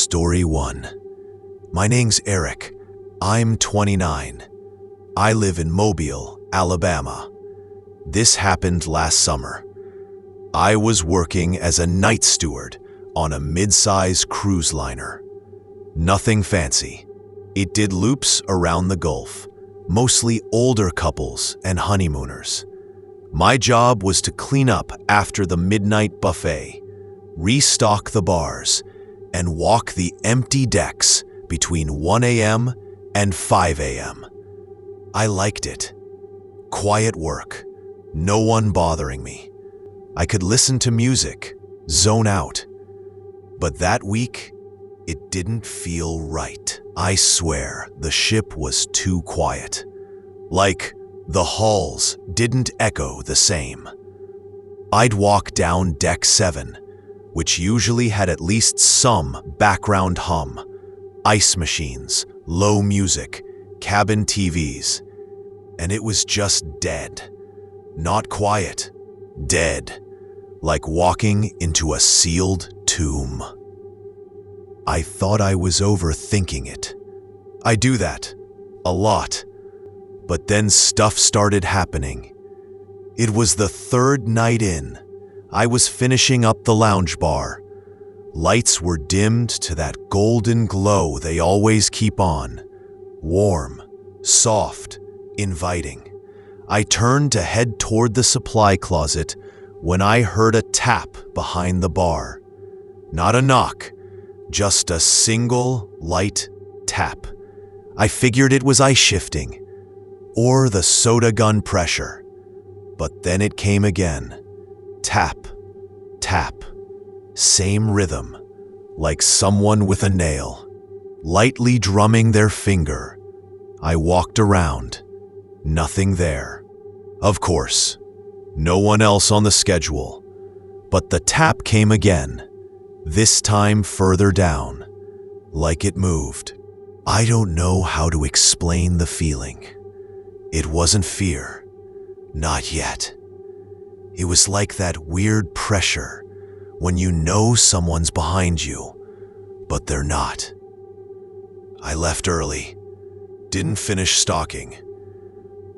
Story 1. My name's Eric. I'm 29. I live in Mobile, Alabama. This happened last summer. I was working as a night steward on a mid-size cruise liner. Nothing fancy. It did loops around the Gulf, mostly older couples and honeymooners. My job was to clean up after the midnight buffet, restock the bars, and walk the empty decks between 1 a.m. and 5 a.m. I liked it. Quiet work, no one bothering me. I could listen to music, zone out. But that week, it didn't feel right. I swear the ship was too quiet. Like the halls didn't echo the same. I'd walk down deck 7, which usually had at least some background hum, ice machines, low music, cabin TVs, and it was just dead. Not quiet, dead, like walking into a sealed tomb. I thought I was overthinking it. I do that, a lot, but then stuff started happening. It was the third night in. I was finishing up the lounge bar. Lights were dimmed to that golden glow they always keep on. Warm, soft, inviting. I turned to head toward the supply closet when I heard a tap behind the bar. Not a knock, just a single light tap. I figured it was ice shifting, or the soda gun pressure. But then it came again. Tap, tap, same rhythm, like someone with a nail, lightly drumming their finger. I walked around, nothing there. Of course, no one else on the schedule, but the tap came again, this time further down, like it moved. I don't know how to explain the feeling. It wasn't fear, not yet. It was like that weird pressure when you know someone's behind you, but they're not. I left early, didn't finish stocking.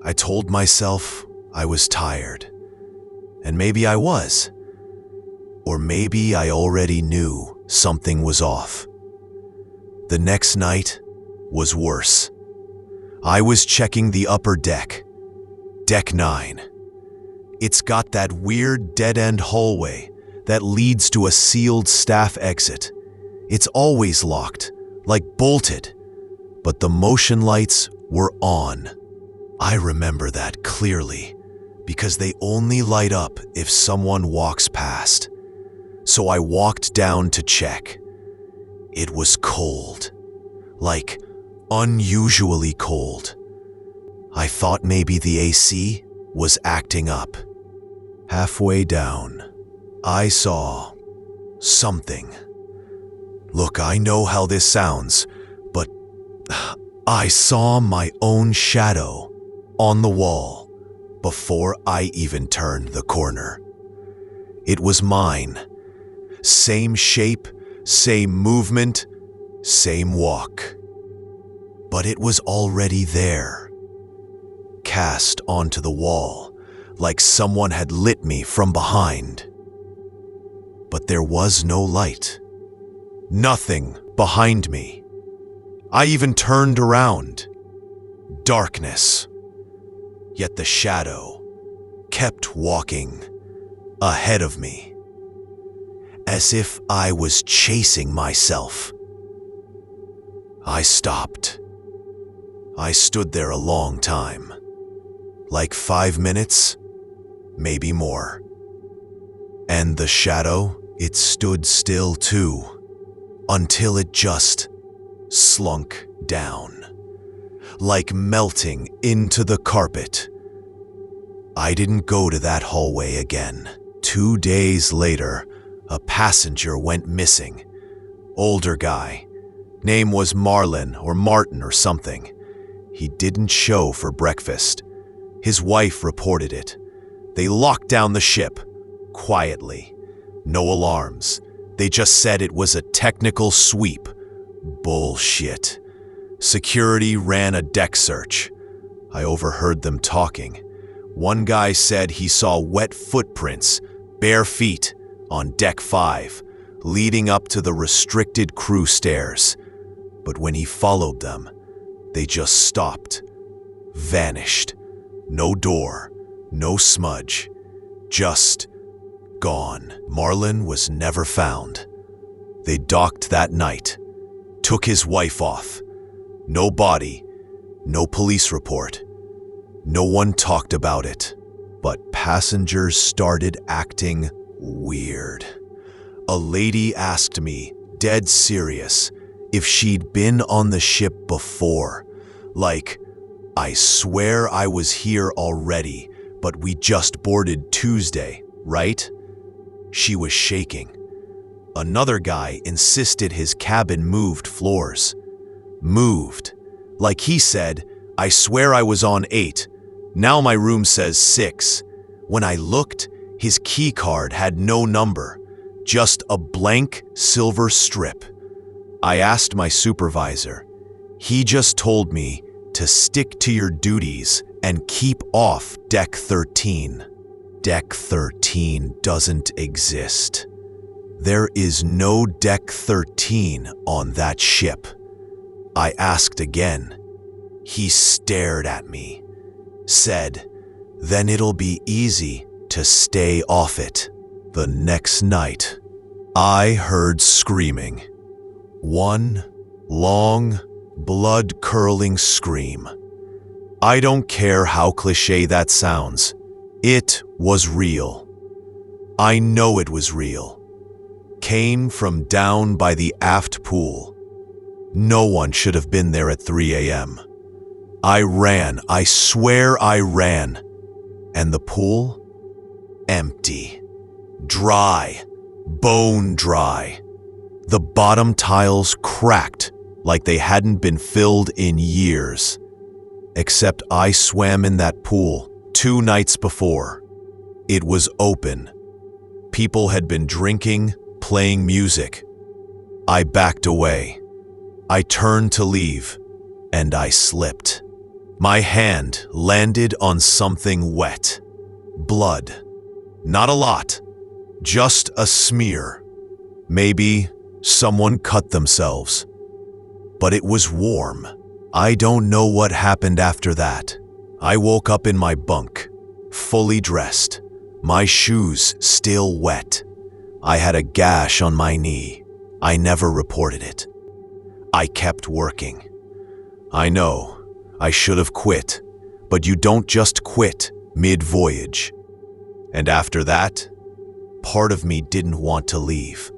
I told myself I was tired, and maybe I was. Or maybe I already knew something was off. The next night was worse. I was checking the upper deck, Deck 9. It's got that weird dead-end hallway that leads to a sealed staff exit. It's always locked, like bolted, but the motion lights were on. I remember that clearly, because they only light up if someone walks past. So I walked down to check. It was cold, like unusually cold. I thought maybe the AC was acting up. Halfway down, I saw something. Look, I know how this sounds, but I saw my own shadow on the wall before I even turned the corner. It was mine. Same shape, same movement, same walk. But it was already there, cast onto the wall, like someone had lit me from behind. But there was no light. Nothing behind me. I even turned around. Darkness. Yet the shadow kept walking ahead of me, as if I was chasing myself. I stopped. I stood there a long time, like 5 minutes, maybe more. And the shadow, it stood still too, until it just slunk down, like melting into the carpet. I didn't go to that hallway again. 2 days later, a passenger went missing. Older guy. Name was Marlin or Martin or something. He didn't show for breakfast. His wife reported it. They locked down the ship, quietly. No alarms. They just said it was a technical sweep, Bullshit. Security ran a deck search. I overheard them talking. One guy said he saw wet footprints, bare feet, on deck 5, leading up to the restricted crew stairs. But when he followed them, they just stopped, vanished. No door, no smudge, just gone. Marlon was never found. They docked that night, took his wife off. No body, no police report. No one talked about it, but passengers started acting weird. A lady asked me, dead serious, if she'd been on the ship before. Like, I swear I was here already, but we just boarded Tuesday, right? She was shaking. Another guy insisted his cabin moved floors. Moved. Like he said, I swear I was on 8. Now my room says 6. When I looked, his key card had no number, just a blank silver strip. I asked my supervisor. He just told me to stick to your duties and keep off Deck 13. Deck 13 doesn't exist. There is no Deck 13 on that ship. I asked again. He stared at me, said, then it'll be easy to stay off it. The next night, I heard screaming. One long, blood-curdling scream. I don't care how cliché that sounds. It was real. I know it was real. Came from down by the aft pool. No one should have been there at 3 a.m. I ran, I swear I ran. And the pool? Empty. Dry. Bone dry. The bottom tiles cracked like they hadn't been filled in years. Except I swam in that pool 2 nights before. It was open. People had been drinking, playing music. I backed away. I turned to leave, and I slipped. My hand landed on something wet. Blood. Not a lot. Just a smear. Maybe someone cut themselves. But it was warm. I don't know what happened after that. I woke up in my bunk, fully dressed, my shoes still wet. I had a gash on my knee. I never reported it. I kept working. I know, I should have quit, but you don't just quit mid-voyage. And after that, part of me didn't want to leave.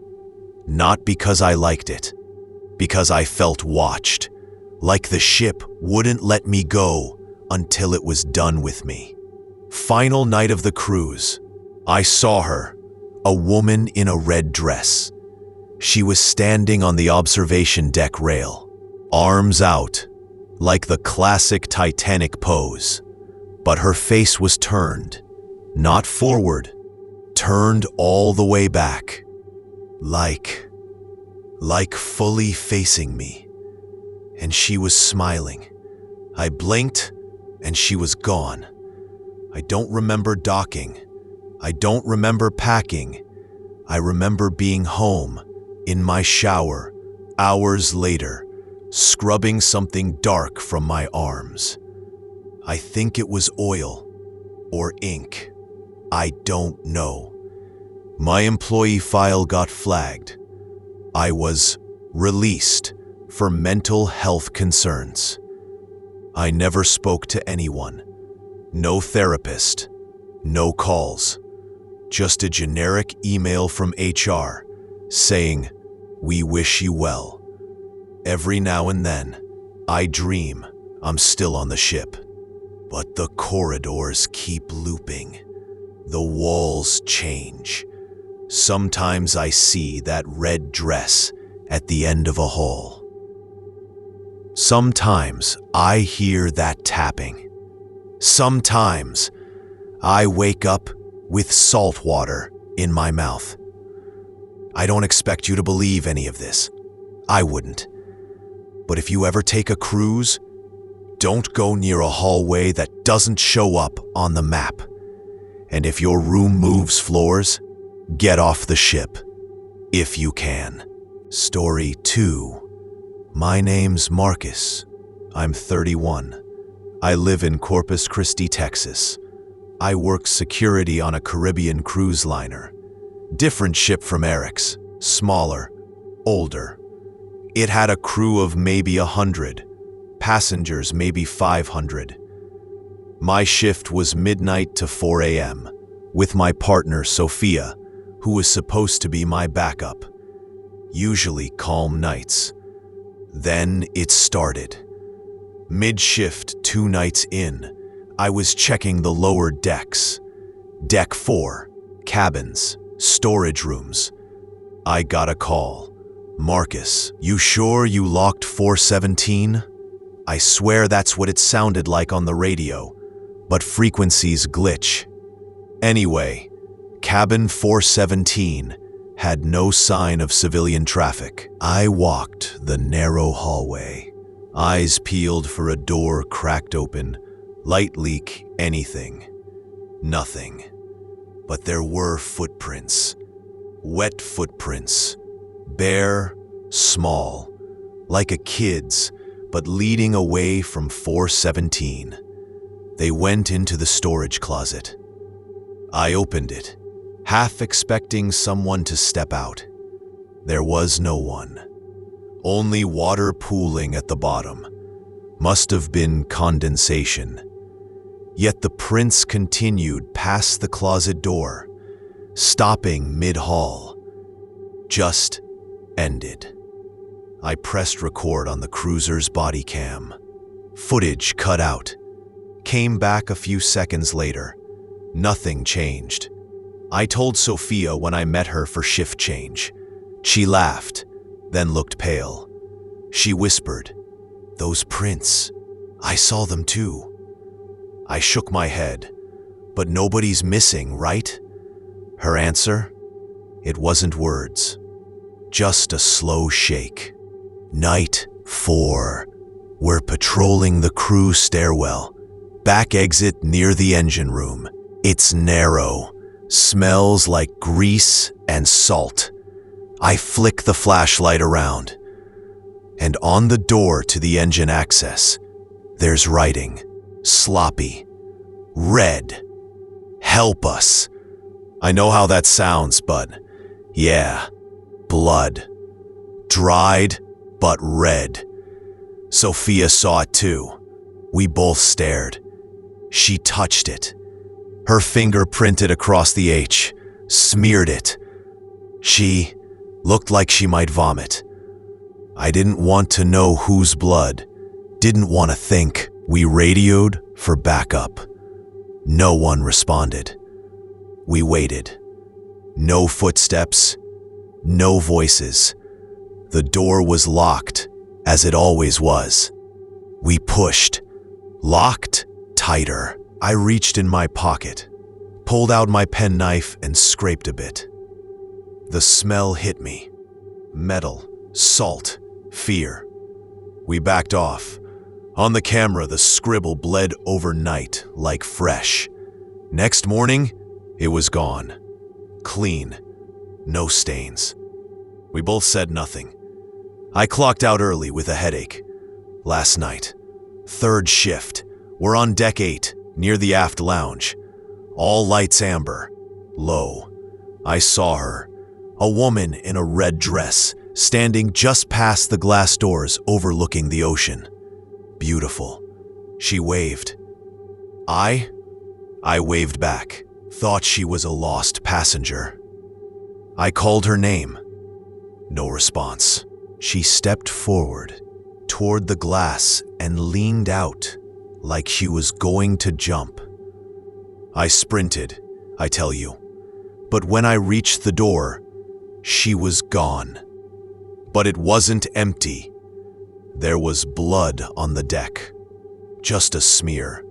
Not because I liked it, because I felt watched, like the ship wouldn't let me go until it was done with me. Final night of the cruise, I saw her, a woman in a red dress. She was standing on the observation deck rail, arms out, like the classic Titanic pose. But her face was turned, not forward, turned all the way back, like fully facing me. And she was smiling. I blinked, and she was gone. I don't remember docking. I don't remember packing. I remember being home, in my shower, hours later, scrubbing something dark from my arms. I think it was oil or ink. I don't know. My employee file got flagged. I was released for mental health concerns. I never spoke to anyone. No therapist. No calls. Just a generic email from HR saying, "We wish you well." Every now and then, I dream I'm still on the ship. But the corridors keep looping. The walls change. Sometimes I see that red dress at the end of a hall. Sometimes I hear that tapping. Sometimes I wake up with salt water in my mouth. I don't expect you to believe any of this. I wouldn't. But if you ever take a cruise, don't go near a hallway that doesn't show up on the map. And if your room moves floors, get off the ship, if you can. Story 2. My name's Marcus. I'm 31. I live in Corpus Christi, Texas. I work security on a Caribbean cruise liner. Different ship from Eric's, smaller, older. It had a crew of maybe 100, passengers maybe 500. My shift was midnight to 4 a.m. with my partner Sophia, who was supposed to be my backup. Usually calm nights. Then it started. Mid-shift 2 nights in, I was checking the lower decks. Deck 4, cabins, storage rooms. I got a call. Marcus, you sure you locked 417? I swear that's what it sounded like on the radio, but frequencies glitch. Anyway, cabin 417 had no sign of civilian traffic. I walked the narrow hallway, eyes peeled for a door cracked open, light leak, anything. Nothing. But there were footprints. Wet footprints. Bare, small, like a kid's, but leading away from 417. They went into the storage closet. I opened it, half expecting someone to step out. There was no one. Only water pooling at the bottom. Must have been condensation. Yet the prints continued past the closet door, stopping mid-hall. Just ended. I pressed record on the cruiser's body cam. Footage cut out. Came back a few seconds later. Nothing changed. I told Sophia when I met her for shift change. She laughed, then looked pale. She whispered, "Those prints, I saw them too." I shook my head. "But nobody's missing, right?" Her answer? It wasn't words. Just a slow shake. Night 4. We're patrolling the crew stairwell. Back exit near the engine room. It's narrow. Smells like grease and salt. I flick the flashlight around. And on the door to the engine access, there's writing. Sloppy. Red. Help us. I know how that sounds, but yeah, blood. Dried, but red. Sophia saw it too. We both stared. She touched it. Her finger printed across the H, smeared it. She looked like she might vomit. I didn't want to know whose blood, didn't want to think. We radioed for backup. No one responded. We waited. No footsteps, no voices. The door was locked, as it always was. We pushed, locked tighter. I reached in my pocket, pulled out my penknife and scraped a bit. The smell hit me. Metal, salt, fear. We backed off. On the camera, the scribble bled overnight like fresh. Next morning, it was gone. Clean. No stains. We both said nothing. I clocked out early with a headache. Last night. 3rd shift. We're on deck 8, near the aft lounge. All lights amber. Low. I saw her. A woman in a red dress, standing just past the glass doors overlooking the ocean. Beautiful. She waved. I waved back. Thought she was a lost passenger. I called her name. No response. She stepped forward, toward the glass, and leaned out, like she was going to jump. I sprinted, I tell you. But when I reached the door, she was gone. But it wasn't empty. There was blood on the deck. Just a smear,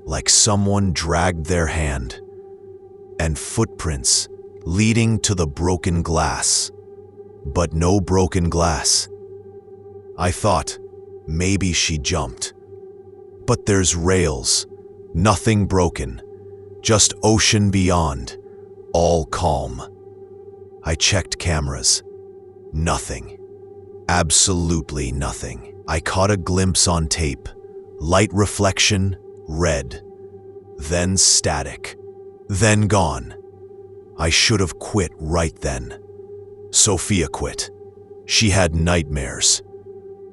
like someone dragged their hand. And footprints leading to the broken glass. But no broken glass. I thought, maybe she jumped. But there's rails, nothing broken, just ocean beyond, all calm. I checked cameras. Nothing. Absolutely nothing. I caught a glimpse on tape. Light reflection, red. Then static. Then gone. I should have quit right then. Sophia quit. She had nightmares.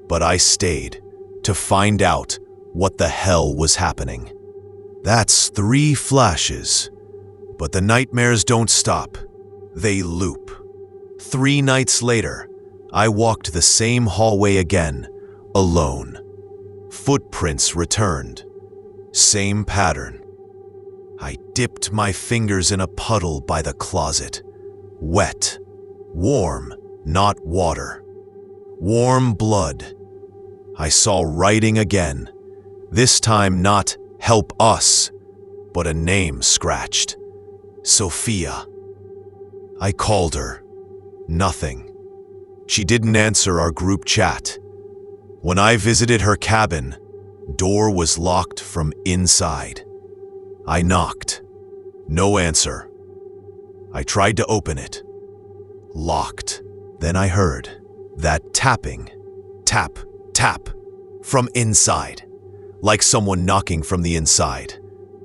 But I stayed to find out what the hell was happening. That's 3 flashes. But the nightmares don't stop. They loop. 3 nights later, I walked the same hallway again, alone. Footprints returned. Same pattern. I dipped my fingers in a puddle by the closet. Wet. Warm, not water. Warm blood. I saw writing again. This time not "help us," but a name scratched. Sophia. I called her. Nothing. She didn't answer our group chat. When I visited her cabin, door was locked from inside. I knocked. No answer. I tried to open it. Locked. Then I heard that tapping. Tap, tap, from inside. Like someone knocking from the inside.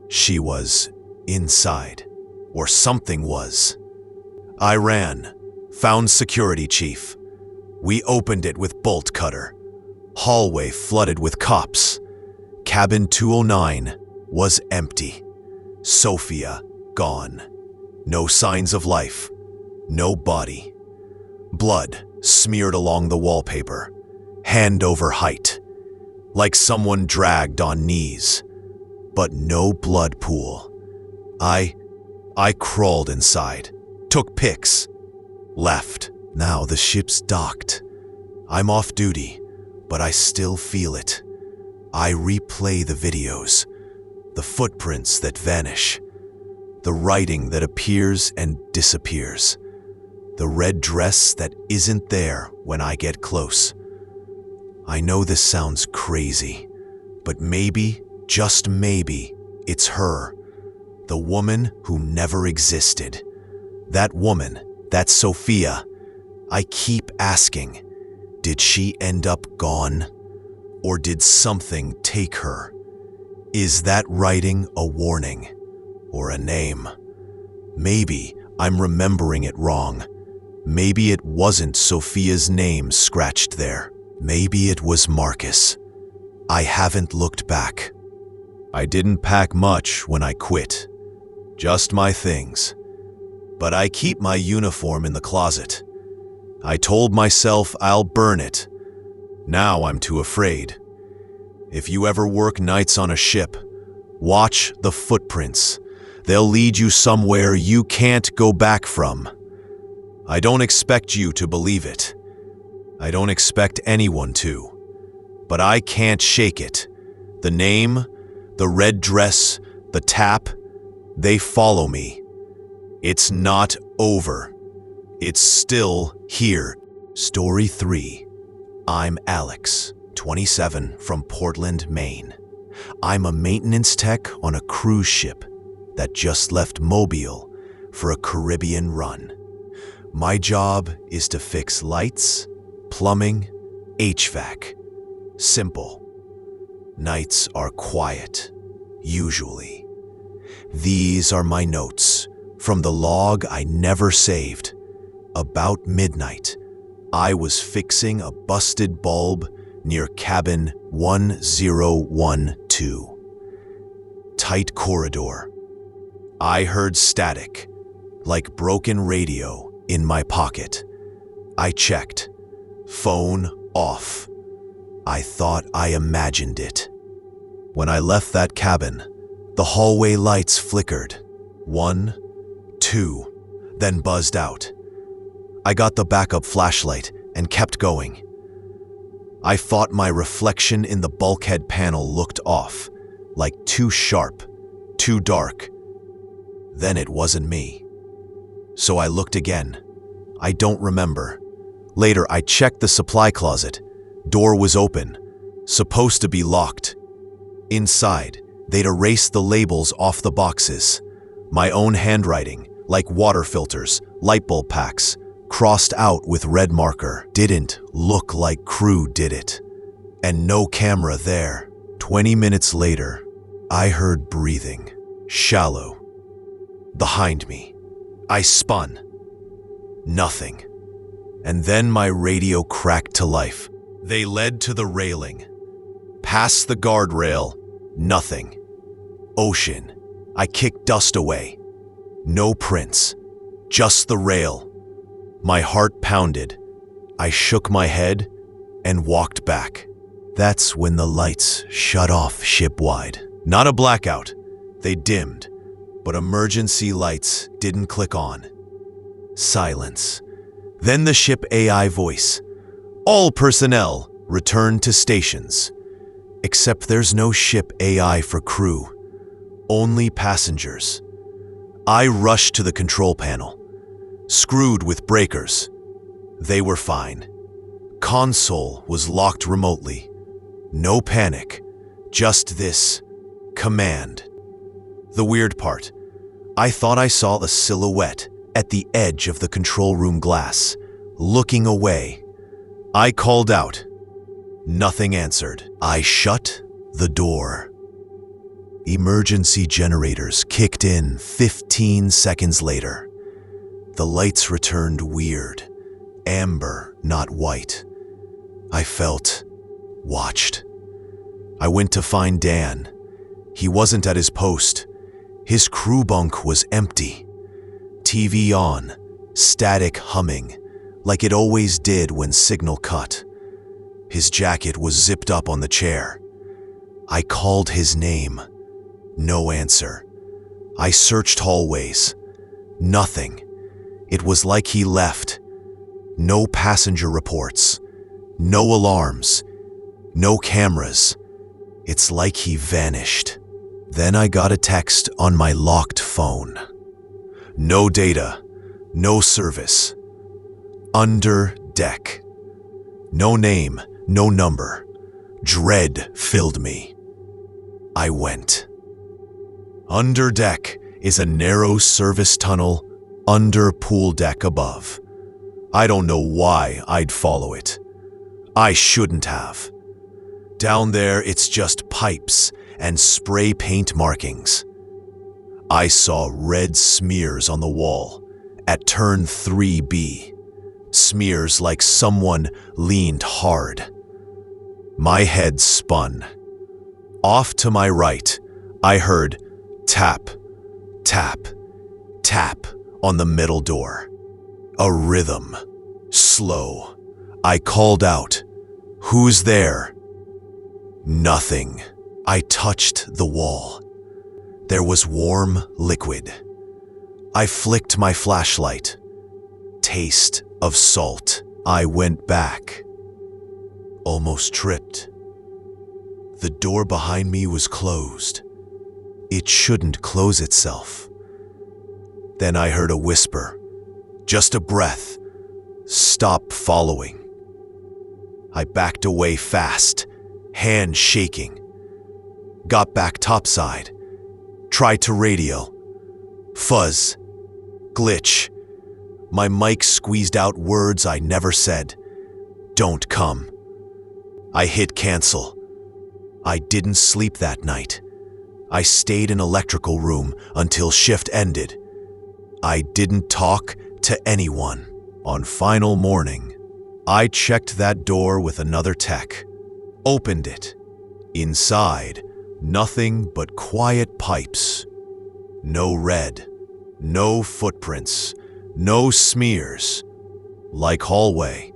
She was inside. Or something was. I ran. Found security chief. We opened it with bolt cutter. Hallway flooded with cops. Cabin 209 was empty. Sophia gone. No signs of life. No body. Blood smeared along the wallpaper. Hand over height. Like someone dragged on knees. But no blood pool. I crawled inside. Took pics. Left. Now the ship's docked. I'm off duty, but I still feel it. I replay the videos. The footprints that vanish. The writing that appears and disappears. The red dress that isn't there when I get close. I know this sounds crazy, but maybe, just maybe, it's her. The woman who never existed. That woman, that Sophia. I keep asking, did she end up gone? Or did something take her? Is that writing a warning? Or a name? Maybe I'm remembering it wrong. Maybe it wasn't Sophia's name scratched there. Maybe it was Marcus. I haven't looked back. I didn't pack much when I quit. Just my things. But I keep my uniform in the closet. I told myself I'll burn it. Now I'm too afraid. If you ever work nights on a ship, watch the footprints. They'll lead you somewhere you can't go back from. I don't expect you to believe it. I don't expect anyone to. But I can't shake it. The name, the red dress, the tap, they follow me. It's not over. It's still here. Story 3. I'm Alex, 27, from Portland, Maine. I'm a maintenance tech on a cruise ship that just left Mobile for a Caribbean run. My job is to fix lights, plumbing, HVAC. Simple. Nights are quiet, usually. These are my notes from the log I never saved. About midnight, I was fixing a busted bulb near cabin 1012. Tight corridor. I heard static, like broken radio, in my pocket. I checked. Phone off. I thought I imagined it. When I left that cabin, the hallway lights flickered. 1, 2, then buzzed out. I got the backup flashlight and kept going. I thought my reflection in the bulkhead panel looked off, like too sharp, too dark. Then it wasn't me. So I looked again. I don't remember. Later, I checked the supply closet. Door was open. supposed to be locked. Inside, they'd erased the labels off the boxes. My own handwriting, like water filters, light bulb packs, crossed out with red marker. Didn't look like crew did it. And no camera there. 20 minutes later, I heard breathing, shallow, behind me. I spun. Nothing. And then my radio cracked to life. They led to the railing. Past the guardrail, nothing. Ocean. I kicked dust away. No prints. Just the rail. My heart pounded. I shook my head and walked back. That's when the lights shut off shipwide. Not a blackout. They dimmed, but emergency lights didn't click on. Silence. Then the ship AI voice. All personnel return to stations. Except there's no ship AI for crew. Only passengers. I rushed to the control panel. Screwed with breakers. They were fine. Console was locked remotely. No panic. Just this. Command. The weird part. I thought I saw a silhouette at the edge of the control room glass, looking away. I called out. Nothing answered. I shut the door. Emergency generators kicked in 15 seconds later. The lights returned weird, amber, not white. I felt watched. I went to find Dan. He wasn't at his post. His crew bunk was empty. TV on, static humming, like it always did when signal cut. His jacket was zipped up on the chair. I called his name. No answer. I searched hallways. Nothing. It was like he left. No passenger reports. No alarms. No cameras. It's like he vanished. Then I got a text on my locked phone. No data. No service. Under deck. No name. No number. Dread filled me. I went. Under deck is a narrow service tunnel under pool deck above. I don't know why I'd follow it. I shouldn't have. Down there, it's just pipes and spray paint markings. I saw red smears on the wall at turn 3B. Smears like someone leaned hard. My head spun. Off to my right, I heard tap, tap, tap on the middle door. A rhythm. Slow. I called out, "Who's there?" Nothing. I touched the wall. There was warm liquid. I flicked my flashlight. Taste of salt. I went back. Almost tripped. The door behind me was closed. It shouldn't close itself. Then I heard a whisper. Just a breath. Stop following. I backed away fast, hand shaking. Got back topside. Tried to radio. Fuzz. Glitch. My mic squeezed out words I never said. Don't come. I hit cancel. I didn't sleep that night. I stayed in electrical room until shift ended. I didn't talk to anyone. On final morning, I checked that door with another tech. Opened it. Inside, nothing but quiet pipes. No red. No footprints. No smears. Like hallway.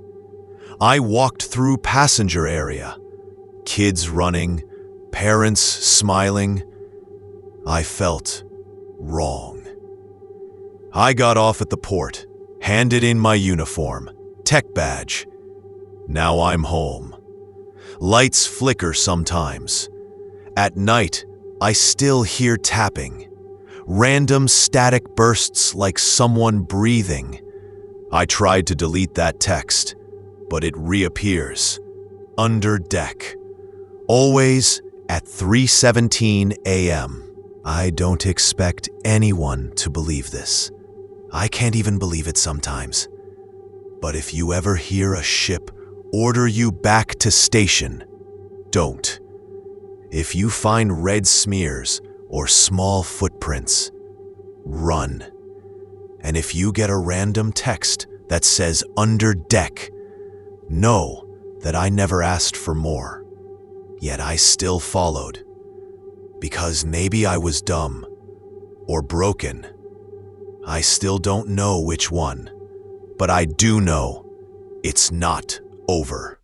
I walked through passenger area. Kids running. Parents smiling. I felt wrong. I got off at the port. Handed in my uniform. Tech badge. Now I'm home. Lights flicker sometimes. At night, I still hear tapping. Random static bursts like someone breathing. I tried to delete that text, but it reappears. Under deck. Always at 3:17 a.m. I don't expect anyone to believe this. I can't even believe it sometimes. But if you ever hear a ship order you back to station, don't. If you find red smears or small footprints, run. And if you get a random text that says under deck, know that I never asked for more, yet I still followed. Because maybe I was dumb or broken. I still don't know which one, but I do know it's not over.